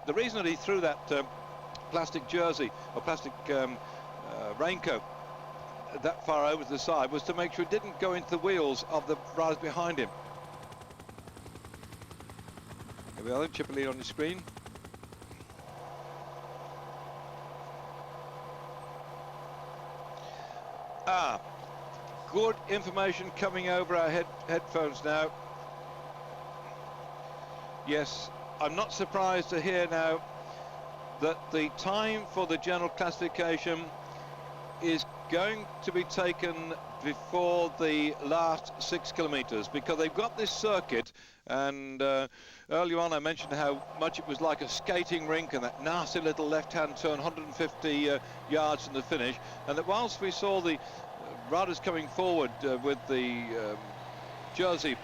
the reason that he threw that plastic jersey or plastic raincoat that far over to the side was to make sure it didn't go into the wheels of the riders behind him. Here we are, Cipollini on the screen. Good information coming over our headphones now. Yes, I'm not surprised to hear now that the time for the general classification is going to be taken before the last 6 kilometres, because they've got this circuit, and earlier on I mentioned how much it was like a skating rink, and that nasty little left-hand turn 150 yards from the finish, and that whilst we saw the riders coming forward with the jersey,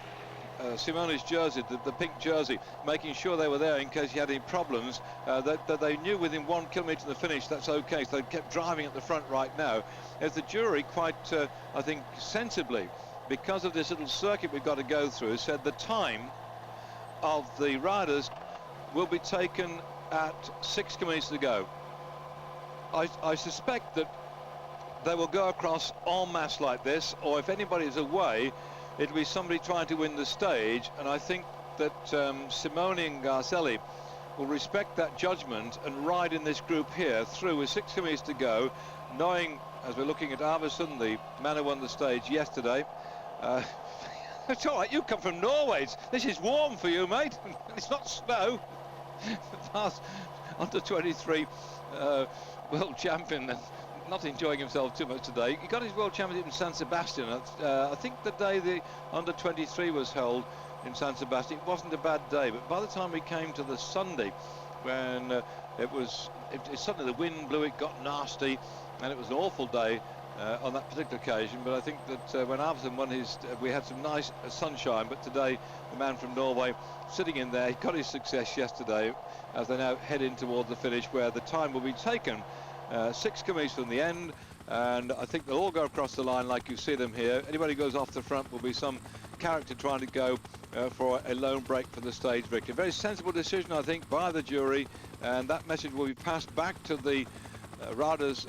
Simone's jersey, the pink jersey, making sure they were there in case he had any problems, that they knew within 1 kilometre of the finish that's okay, so they kept driving at the front right now. As the jury quite, I think, sensibly, because of this little circuit we've got to go through, said the time of the riders will be taken at 6 kilometres to go. I suspect that they will go across en masse like this, or if anybody is away, it'll be somebody trying to win the stage, and I think that Simone and Garzelli will respect that judgment and ride in this group here through with 6 kilometres to go, knowing, as we're looking at Arvidsson, the man who won the stage yesterday, it's all right, you come from Norway, this is warm for you, mate. It's not snow. Fast under 23 world champion, and not enjoying himself too much today. He got his world championship in San Sebastian. I think the day the under 23 was held in San Sebastian, it wasn't a bad day, but by the time we came to the Sunday, when suddenly the wind blew, it got nasty, and it was an awful day on that particular occasion. But I think that when Arvidsson won his, we had some nice sunshine, but today the man from Norway sitting in there, he got his success yesterday as they now head in toward the finish, where the time will be taken 6 kilometres from the end, and I think they'll all go across the line like you see them here. Anybody who goes off the front will be some character trying to go for a lone break for the stage victory. Very sensible decision, I think, by the jury, and that message will be passed back to the riders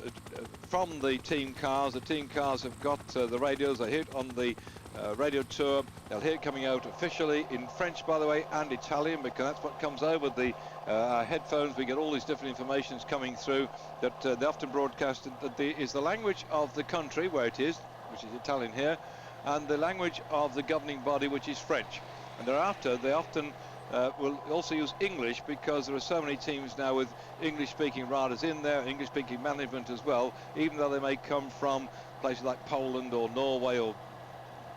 from the team cars. The team cars have got the radios. They hear it on the radio tour. They'll hear it coming out officially in French, by the way, and Italian, because that's what comes over the headphones. We get all these different informations coming through that they often broadcast that is the language of the country where it is, which is Italian here, and the language of the governing body, which is French. And thereafter, they often will also use English, because there are so many teams now with English-speaking riders in there, English-speaking management as well, even though they may come from places like Poland or Norway or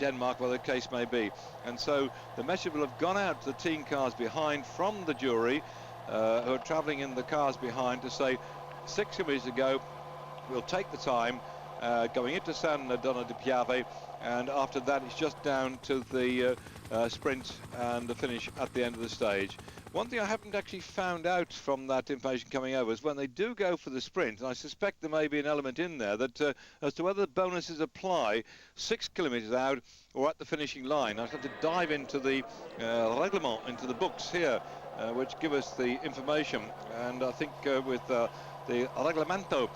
Denmark, whatever the case may be. And so the message will have gone out to the team cars behind from the jury, who are travelling in the cars behind, to say 6 kilometres to go, we'll take the time going into San Donna di Piave, and after that it's just down to the sprint and the finish at the end of the stage. One thing I haven't actually found out from that information coming over is when they do go for the sprint, and I suspect there may be an element in there that as to whether the bonuses apply 6 kilometres out or at the finishing line. I have to dive into the reglement, into the books here, which give us the information, and I think with the reglamento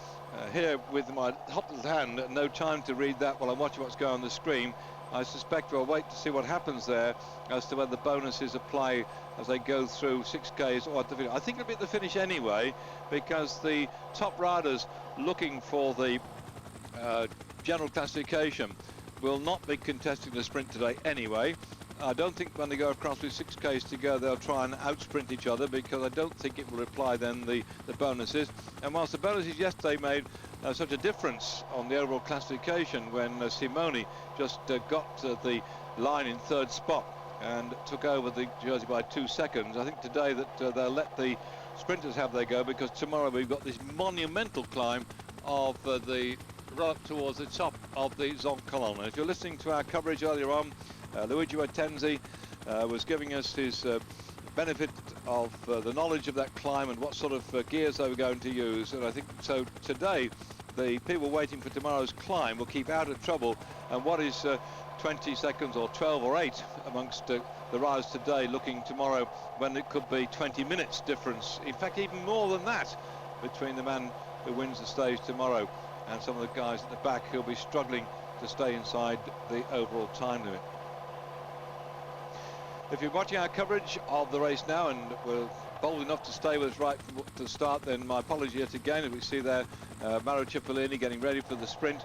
here with my hot little hand, no time to read that while I'm watching what's going on the screen. I suspect we'll wait to see what happens there as to whether the bonuses apply as they go through 6Ks or at the finish. I think it'll be at the finish anyway, because the top riders looking for the general classification will not be contesting the sprint today anyway. I don't think when they go across with 6Ks to go they'll try and outsprint each other, because I don't think it will apply then the bonuses. And whilst the bonuses yesterday made such a difference on the overall classification when Simone just got the line in third spot and took over the jersey by 2 seconds, I think today that they'll let the sprinters have their go, because tomorrow we've got this monumental climb of the run up towards the top of the Zoncolon. And if you're listening to our coverage earlier on, Luigi Wattenzi was giving us his benefit of the knowledge of that climb and what sort of gears they were going to use. And I think so today the people waiting for tomorrow's climb will keep out of trouble, and what is 20 seconds or 12 or 8 amongst the riders today looking tomorrow when it could be 20 minutes difference, in fact even more than that, between the man who wins the stage tomorrow and some of the guys at the back who'll be struggling to stay inside the overall time limit. If you're watching our coverage of the race now and we're bold enough to stay with us right from the start, then my apologies yet again. As we see there, Mauro Cipollini getting ready for the sprint,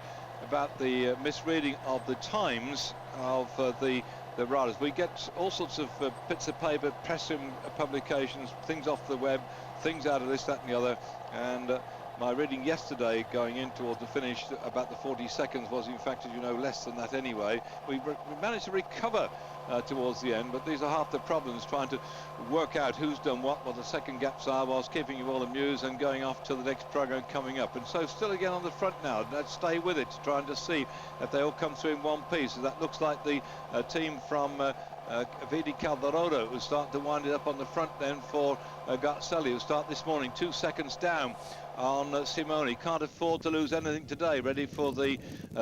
about the misreading of the times of the riders. We get all sorts of bits of paper, press publications, things off the web, things out of this, that and the other, and my reading yesterday going in towards the finish about the 40 seconds was in fact, as you know, less than that anyway. We managed to recover towards the end, but these are half the problems, trying to work out who's done what the second gaps are, whilst keeping you all amused and going off to the next program coming up. And so still again on the front now, let's stay with it, trying to see if they all come through in one piece. So that looks like the team from Vidi Calderoro, who start to wind it up on the front then for Garzelli, who start this morning 2 seconds down on Simone. Can't afford to lose anything today, ready for the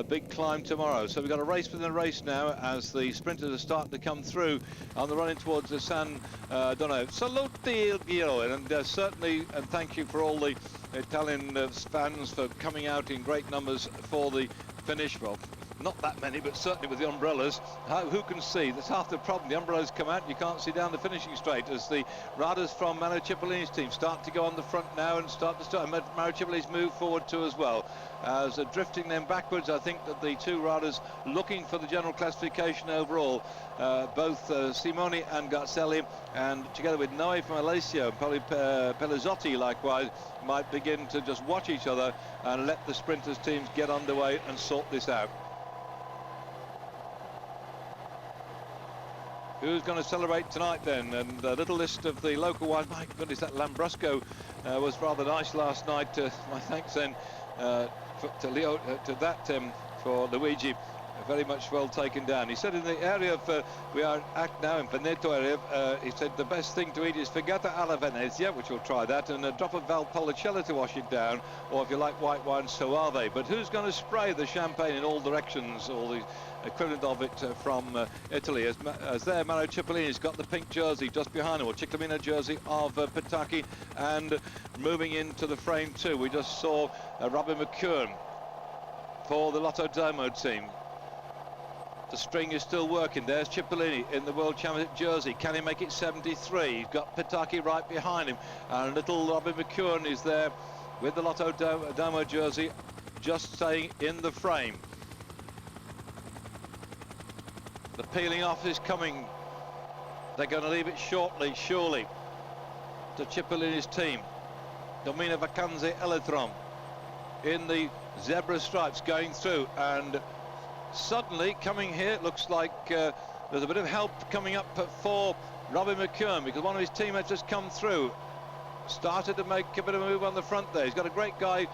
big climb tomorrow. So we've got a race within a race now as the sprinters are starting to come through on the running towards the San Dono. Saluti il Giro, and certainly, and thank you for all the Italian fans for coming out in great numbers for the finish. Well, not that many, but certainly with the umbrellas. Who can see? That's half the problem. The umbrellas come out, you can't see down the finishing straight as the riders from Mauro Cipollini's team start to go on the front now and Mauro Cipollini's move forward too as well. As drifting them backwards, I think that the two riders looking for the general classification overall, both Simone and Garzelli, and together with Noe from Alessio, probably Pelizzotti likewise, might begin to just watch each other and let the sprinters teams get underway and sort this out. Who's going to celebrate tonight then? And a little list of the local ones. My goodness, that Lambrusco was rather nice last night. My thanks then to Leo, for Luigi. Very much well taken down. He said in the area of we are at now in Veneto area, he said the best thing to eat is Figata alla Venezia, which we'll try that, and a drop of Valpolicella to wash it down, or if you like white wine, Soave. But who's going to spray the champagne in all directions, or the equivalent of it from Italy? As there, Mauro Cipollini's got the pink jersey just behind him, or Ciclamino jersey of Pataki, and moving into the frame too. We just saw Robin McKeown for the Lotto Domo team. The string is still working. There's Cipollini in the World Championship jersey. Can he make it 73? He's got Pataki right behind him. And little Robin McKeown is there with the Lotto Domo jersey, just staying in the frame. The peeling off is coming. They're going to leave it shortly, surely, to Cipollini's team. Domino Vacanze Eletron in the zebra stripes going through, and suddenly coming here, it looks like there's a bit of help coming up for Robin McKeown, because one of his teammates has come through. Started to make a bit of a move on the front there. He's got a great guy,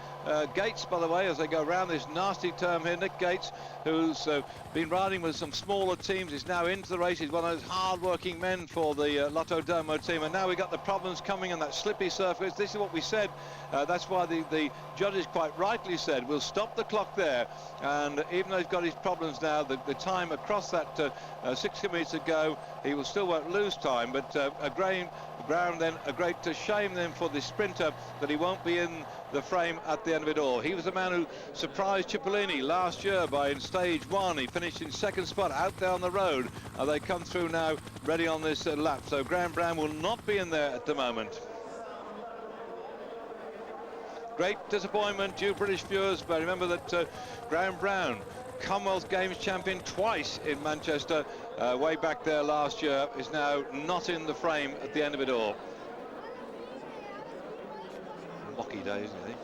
Gates, by the way, as they go around this nasty term here. Nick Gates, who's been riding with some smaller teams, is now into the race. He's one of those hard-working men for the Lotto Domo team. And now we've got the problems coming on that slippy surface. This is what we said. That's why the judges quite rightly said, we'll stop the clock there. And even though he's got his problems now, the time across that 6 kilometres ago, he will still won't lose time. But ground then, a great shame then for the sprinter that he won't be in the frame at the end of it all. He was the man who surprised Cipollini last year by in stage 1. He finished in 2nd spot out there on the road. They come through now ready on this lap. So Graham Brown will not be in there at the moment. Great disappointment, you British viewers, but remember that Graham Brown, Commonwealth Games champion twice in Manchester, way back there last year, is now not in the frame at the end of it all. Lucky day, isn't it?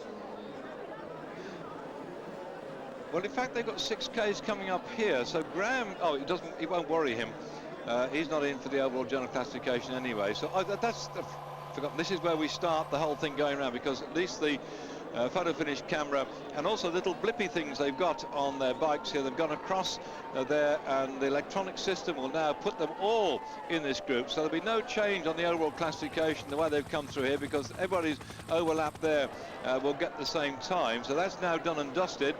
Well, in fact, they've got 6Ks coming up here, so Graham, it won't worry him. He's not in for the overall general classification anyway, so that's forgotten. This is where we start the whole thing going around, because at least the photo finish camera and also little blippy things they've got on their bikes here, they've gone across there, and the electronic system will now put them all in this group, so there'll be no change on the overall classification the way they've come through here, because everybody's overlap there will get the same time. So that's now done and dusted,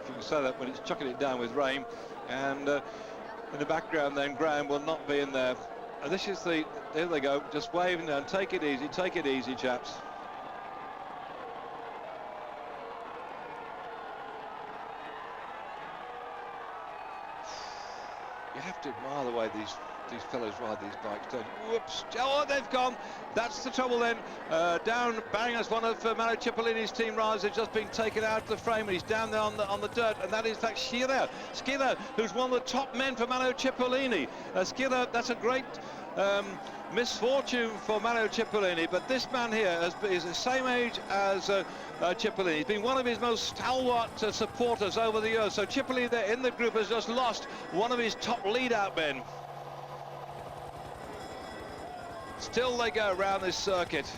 if you can say that, when it's chucking it down with rain. And in the background then, Graham will not be in there And this is the, there they go, just waving down. Take it easy, chaps. You have to admire the way these fellows ride these bikes, don't you? Whoops! Oh, they've gone. That's the trouble then. Down, bang, as one of Mario Cipollini's team riders has just been taken out of the frame, and he's down there on the dirt, and that is in fact Giro, who's one of the top men for Mario Cipollini. Giro, that's a great misfortune for Mario Cipollini, but this man here is the same age as Cipollini. He's been one of his most stalwart supporters over the years. So Cipollini there in the group has just lost one of his top lead-out men. Still they go around this circuit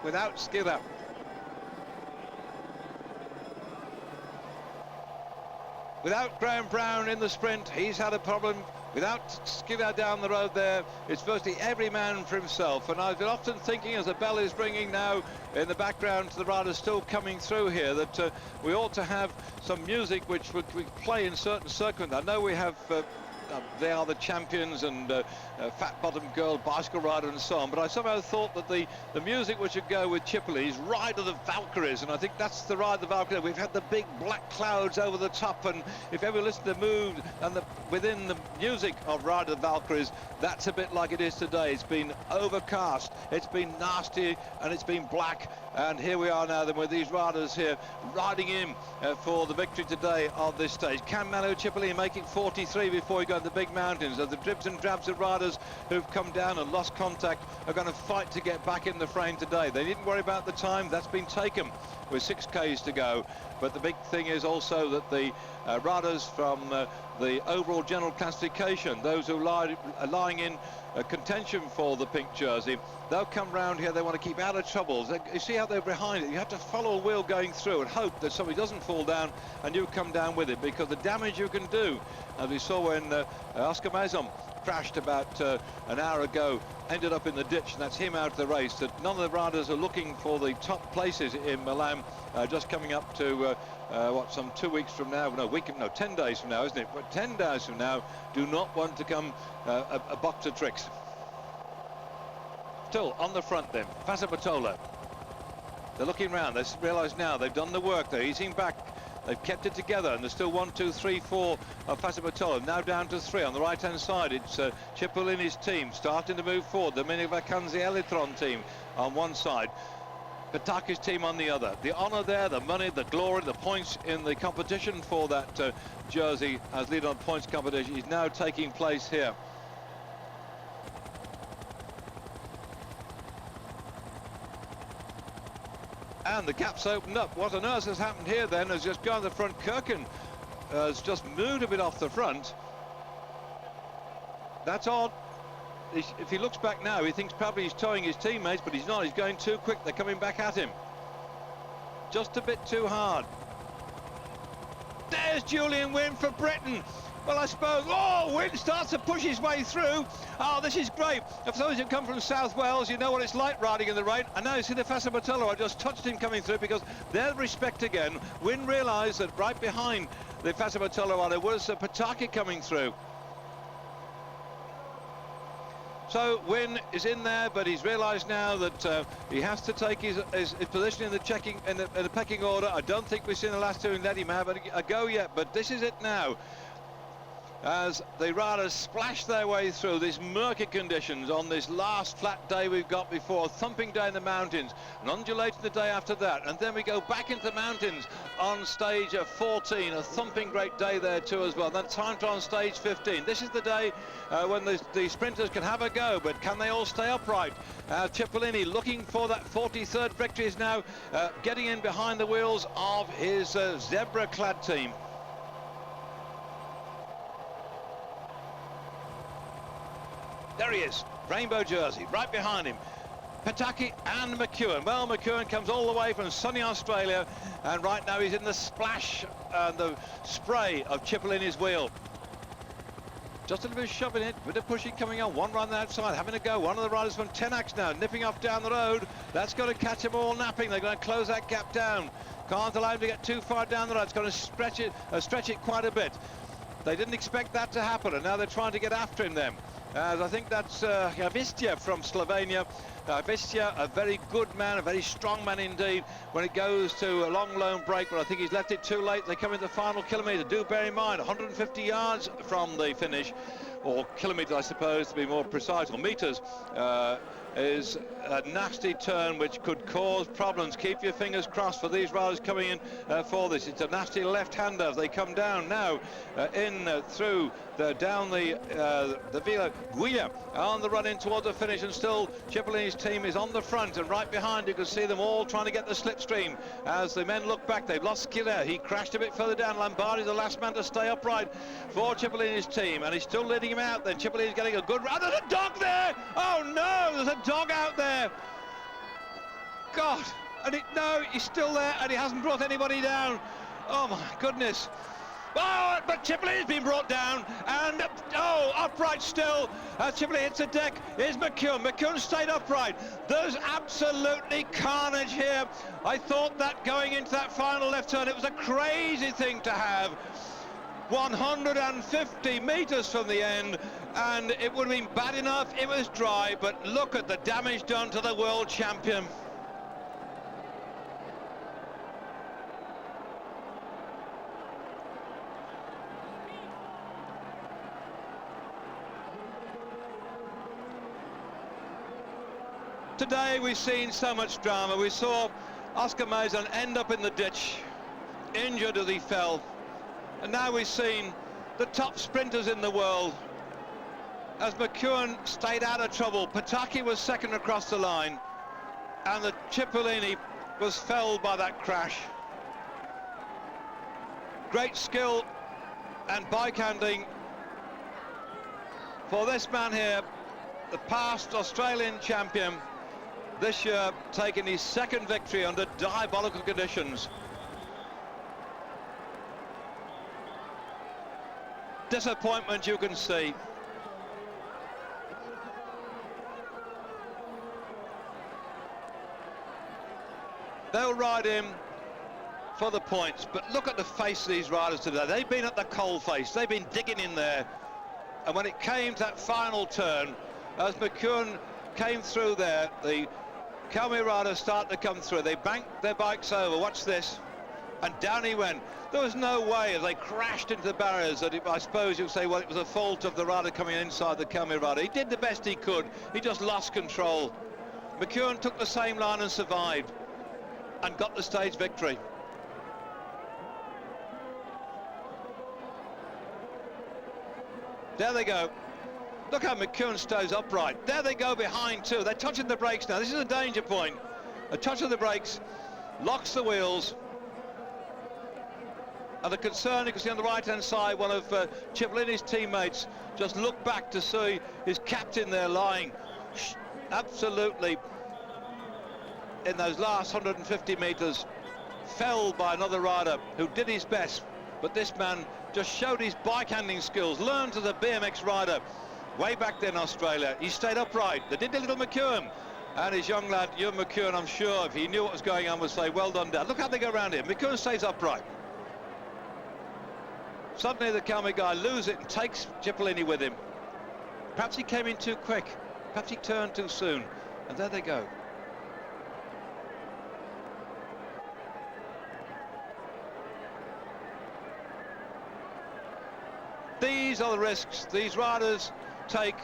without Giro. Without Graham Brown in the sprint, he's had a problem. Without Giro down the road there, it's virtually every man for himself. And I've been often thinking, as the bell is ringing now in the background to the riders still coming through here, that we ought to have some music which we play in certain circles. I know we have They Are the Champions and Fat Bottom Girl, Bicycle Rider and so on, but I somehow thought that the music which should go with Cipollini's Ride of the Valkyries, and I think that's the Ride of the Valkyries. We've had the big black clouds over the top, and if ever listen to the mood and within the music of Ride of the Valkyries, that's a bit like it is today. It's been overcast, it's been nasty, and it's been black, and here we are now then with these riders here riding in for the victory today on this stage. Can Mario Cipollini make it 43 before he goes to the big mountains? The dribs and drabs of riders who've come down and lost contact are going to fight to get back in the frame today. They didn't worry about the time, that's been taken with 6Ks to go. But the big thing is also that the riders from the overall general classification, those who are lying in contention for the pink jersey, they'll come round here. They want to keep out of troubles. You see how they're behind it. You have to follow a wheel going through and hope that somebody doesn't fall down and you come down with it, because the damage you can do, as we saw when Oscar Mazon crashed about an hour ago, ended up in the ditch, and that's him out of the race. That none of the riders are looking for the top places in Milan, just coming up to what, some 2 weeks from now, no, 10 days from now, isn't it? But 10 days from now, do not want to come a box of tricks. Still on the front then, Fasabatola. They're looking round. They realise now they've done the work. They're easing back. They've kept it together, and there's still 1, 2, 3, 4 of Fasabatola. Now down to 3 on the right-hand side. It's Cipollini's team starting to move forward. The Mini Vacanze Elitron team on one side, Pataki's team on the other. The honour there, the money, the glory, the points in the competition for that jersey as leader on points competition is now taking place here. And the gap's opened up. What on earth has happened here then has just gone to the front. Kirkin has just moved a bit off the front. That's odd. If he looks back now, he thinks probably he's towing his teammates, but he's not. He's going too quick. They're coming back at him. Just a bit too hard. There's Julian Wynne for Britain. Well, I suppose, Wynne starts to push his way through. Oh, this is great. For those who come from South Wales, you know what it's like riding in the rain. And now you see the Fasabatola. I just touched him coming through because their respect again. Wynne realised that right behind the Fasabatola there was Pataki coming through. So Wynne is in there, but he's realised now that he has to take his position in the pecking order. I don't think we've seen the last two and let him have a go yet, but this is it now, as the riders splash their way through these murky conditions on this last flat day we've got before, a thumping day in the mountains, an undulating the day after that, and then we go back into the mountains on stage 14, a thumping great day there too as well. Then time to on stage 15. This is the day when the sprinters can have a go, but can they all stay upright? Cipollini looking for that 43rd victory is now getting in behind the wheels of his zebra-clad team. There he is, rainbow jersey, right behind him. Pataki and McEwen. Well, McEwen comes all the way from sunny Australia, and right now he's in the splash and the spray of Cipollini's wheel. Just a little bit of shoving it, a bit of pushing coming on. One run outside, having a go. One of the riders from Tenax now, nipping off down the road. That's going to catch them all napping. They're going to close that gap down. Can't allow him to get too far down the road. It's going to stretch it quite a bit. They didn't expect that to happen, and now they're trying to get after him then. As I think that's Javistia from Slovenia. Javistia, a very good man, a very strong man indeed when it goes to a long lone break, but I think he's left it too late. They come into the final kilometre. Do bear in mind, 150 yards from the finish, or kilometres I suppose to be more precise, or metres, is a nasty turn which could cause problems. Keep your fingers crossed for these riders coming in for this. It's a nasty left-hander as they come down now through down the Villa Guia on the run in towards the finish, and still Cipollini's team is on the front, and right behind you can see them all trying to get the slipstream as the men look back. They've lost Skiller. He crashed a bit further down. Lombardi, the last man to stay upright for Cipollini's team, and he's still leading him out. Then Cipollini's getting a good run. There's a dog there! Oh no, there's a dog out there. God, and no, he's still there, and he hasn't brought anybody down. Oh my goodness. Oh, but Cipollini's been brought down, and oh, upright still. As Cipollini hits the deck, here's McKeown. McKeown stayed upright. There's absolutely carnage here. I thought that going into that final left turn, it was a crazy thing to have. 150 meters from the end, and it would have been bad enough it was dry, but look at the damage done to the world champion. Today we've seen so much drama. We saw Oscar Mason end up in the ditch, injured as he fell. And now we've seen the top sprinters in the world. As McKeown stayed out of trouble, Pataki was second across the line, and the Cipollini was felled by that crash. Great skill and bike handling for this man here, the past Australian champion, this year taking his second victory under diabolical conditions. Disappointment you can see. They'll ride him for the points, but look at the face of these riders today. They've been at the coal face, they've been digging in there, and when it came to that final turn, as McKeown came through there, the Calmy riders start to come through. They banked their bikes over, watch this, and down he went. There was no way, as they crashed into the barriers, that I suppose you'll say, well, it was a fault of the rider coming inside the Calmy rider. He did the best he could, he just lost control. McKeown took the same line and survived, and got the stage victory. There they go. Look how McKeown stays upright. There they go behind too. They're touching the brakes now. This is a danger point. A touch of the brakes locks the wheels. And the concern, you can see on the right-hand side, one of Cipollini's teammates just looked back to see his captain there lying absolutely in those last 150 meters, felled by another rider who did his best. But this man just showed his bike handling skills, learned as a BMX rider way back then in Australia. He stayed upright. They did the little McKeown, and his young lad, Ewan McKeown, I'm sure if he knew what was going on, would say, well done, Dad. Look how they go around him. McKeown stays upright. Suddenly the Calmy guy loses it and takes Cipollini with him. Perhaps he came in too quick. Perhaps he turned too soon. And there they go. These are the risks these riders take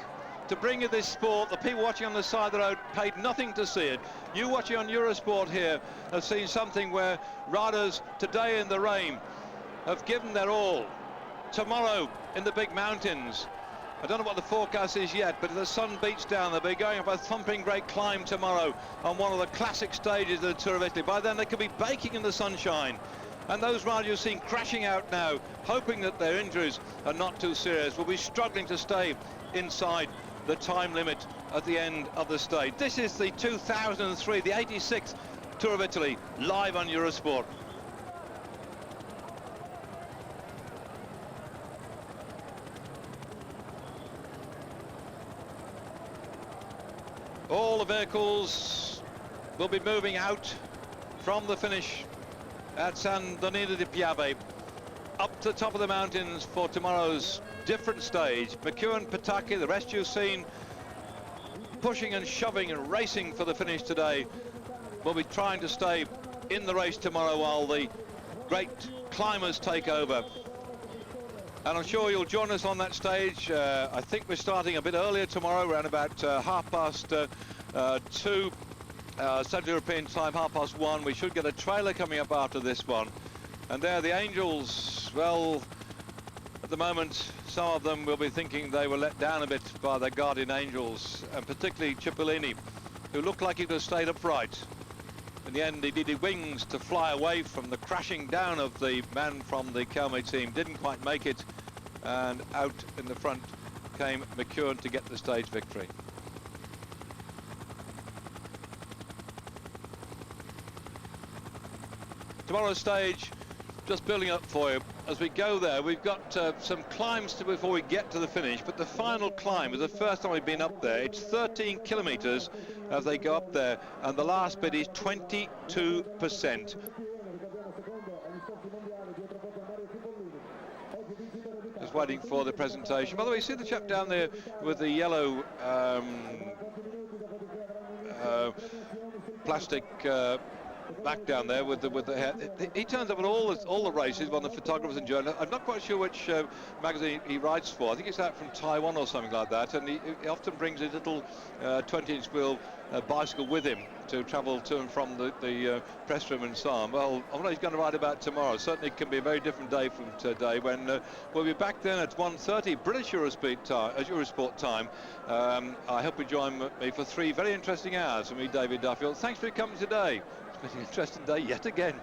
to bring you this sport. The people watching on the side of the road paid nothing to see it. You watching on Eurosport here have seen something where riders today in the rain have given their all. Tomorrow in the big mountains, I don't know what the forecast is yet, but if the sun beats down, they'll be going up a thumping great climb tomorrow on one of the classic stages of the Tour of Italy. By then they could be baking in the sunshine. And those riders you've seen crashing out now, hoping that their injuries are not too serious, will be struggling to stay inside the time limit at the end of the stage. This is the 2003, the 86th Tour of Italy, live on Eurosport. All the vehicles will be moving out from the finish at San Donino di Piave. up to the top of the mountains for tomorrow's different stage. McEwen, Pataki, the rest you've seen pushing and shoving and racing for the finish today, will be trying to stay in the race tomorrow while the great climbers take over. And I'm sure you'll join us on that stage. I think we're starting a bit earlier tomorrow, around about 2:30 Central European time, 1:30. We should get a trailer coming up after this one. And there the Angels, well, at the moment, some of them will be thinking they were let down a bit by their guardian angels, and particularly Cipollini, who looked like he could have stayed upright. In the end, he needed wings to fly away from the crashing down of the man from the Kelme team. Didn't quite make it, and out in the front came McEwen to get the stage victory. Tomorrow's stage, just building up for you. As we go there, we've got some climbs before we get to the finish, but the final climb is the first time we've been up there. It's 13 kilometers as they go up there, and the last bit is 22%. Just waiting for the presentation. By the way, you see the chap down there with the yellow plastic back down there with the hair. He turns up at all the races, one of the photographers and journalists. I'm not quite sure which magazine he writes for. I think it's out from Taiwan or something like that, and he often brings his little 20-inch wheel bicycle with him to travel to and from the press room and so on. Well, I don't know what he's going to write about tomorrow. Certainly it can be a very different day from today, when we'll be back then at 1:30 British Eurosport time. I hope you join me for 3 very interesting hours. For me, David Duffield. Thanks for coming today. It's been an interesting day yet again.